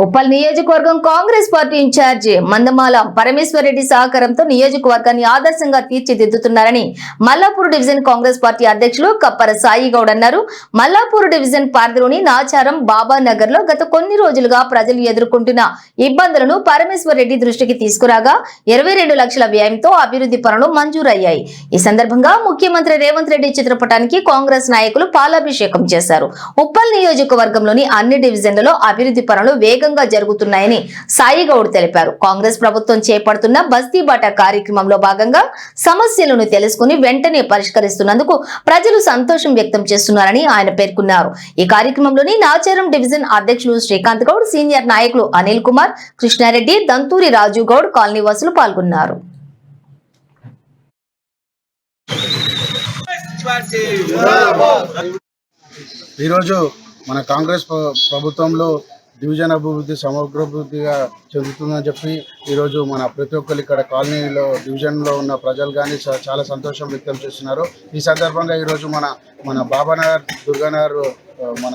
ఉప్పల్ నియోజకవర్గం Congress party incharge మందమాల Parameshwar Reddy సహకారంతో నియోజకవర్గాన్ని ఆదర్శంగా తీర్చిదిద్దుతున్నారని మల్లాపూర్ డివిజన్ కాంగ్రెస్ పార్టీ అధ్యక్షులు కప్పర సాయి గౌడ్ అన్నారు. మల్లాపూర్ డివిజన్ పరిధిలోని నాచారం బాబా నగర్ లో గత కొన్ని రోజులుగా ప్రజలు ఎదుర్కొంటున్న ఇబ్బందులను పరమేశ్వర్ రెడ్డి దృష్టికి తీసుకురాగా 22 లక్షల వ్యయంతో అభివృద్ధి పనులు మంజూరయ్యాయి. ఈ సందర్భంగా ముఖ్యమంత్రి రేవంత్ రెడ్డి చిత్రపటానికి కాంగ్రెస్ నాయకులు పాలాభిషేకం చేశారు. ఉప్పల్ నియోజకవర్గంలోని అన్ని డివిజన్లలో అభివృద్ధి పనులు వేగంగా జరుగుతున్నాయని సాయి గౌడ్ తెలిపారు. కాంగ్రెస్ ప్రభుత్వం చేపడుతున్న బస్తీ బాట కార్యక్రమంలో భాగంగా సమస్యలను తెలుసుకుని వెంటనే పరిష్కరిస్తున్నందుకు ప్రజలు సంతోషం వ్యక్తం చేస్తున్నారని ఆయన పేర్కొన్నారు. ఈ కార్యక్రమంలోని నాచారం డివిజన్ అధ్యక్షులు శ్రీకాంత్ గౌడ్, సీనియర్ నాయకులు అనిల్ కుమార్, కృష్ణారెడ్డి, దంతూరి రాజు గౌడ్, కాలనీ వాసులు పాల్గొన్నారు. ఈరోజు మన కాంగ్రెస్ ప్రభుత్వంలో డివిజన్ అభివృద్ధి సమగ్రాభివృద్ధిగా చెందుతుందని చెప్పి ఈరోజు మన ప్రతి ఒక్కరు ఇక్కడ కాలనీలో డివిజన్లో ఉన్న ప్రజలు కానీ చాలా సంతోషం వ్యక్తం చేస్తున్నారు. ఈ సందర్భంగా ఈరోజు మన బాబానగర్, దుర్గానగర్, మన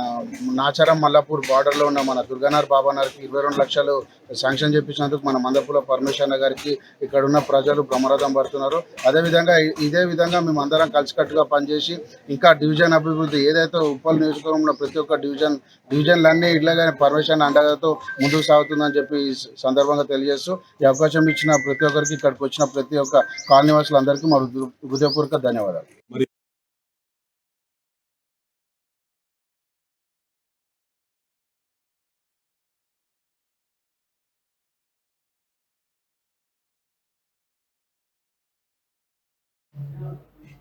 నాచారం మల్లాపూర్ బార్డర్లో ఉన్న మన దుర్గానగర్ బాబానగర్కి 22 లక్షలు శాంక్షన్ చేయించినందుకు మన మందపుల పరమేశ్వర గారికి ఇక్కడ ఉన్న ప్రజలు బ్రహ్మరథం పడుతున్నారు. అదేవిధంగా ఇదే విధంగా మేము అందరం కలిసికట్టుగా పనిచేసి ఇంకా డివిజన్ అభివృద్ధి ఏదైతే ఉప్పల్ నియోజకవర్గంలో ప్రతి ఒక్క డివిజన్లన్నీ ఇట్లాగానే పరమేశ్వర అండగాతో ముందుకు సాగుతుందని చెప్పి ఈ సందర్భంగా తెలియజేస్తూ ఈ అవకాశం ఇచ్చిన ప్రతి ఒక్కరికి, ఇక్కడికి వచ్చిన ప్రతి ఒక్క కాలనీవాసులందరికీ మా హృదయపూర్వక ధన్యవాదాలు.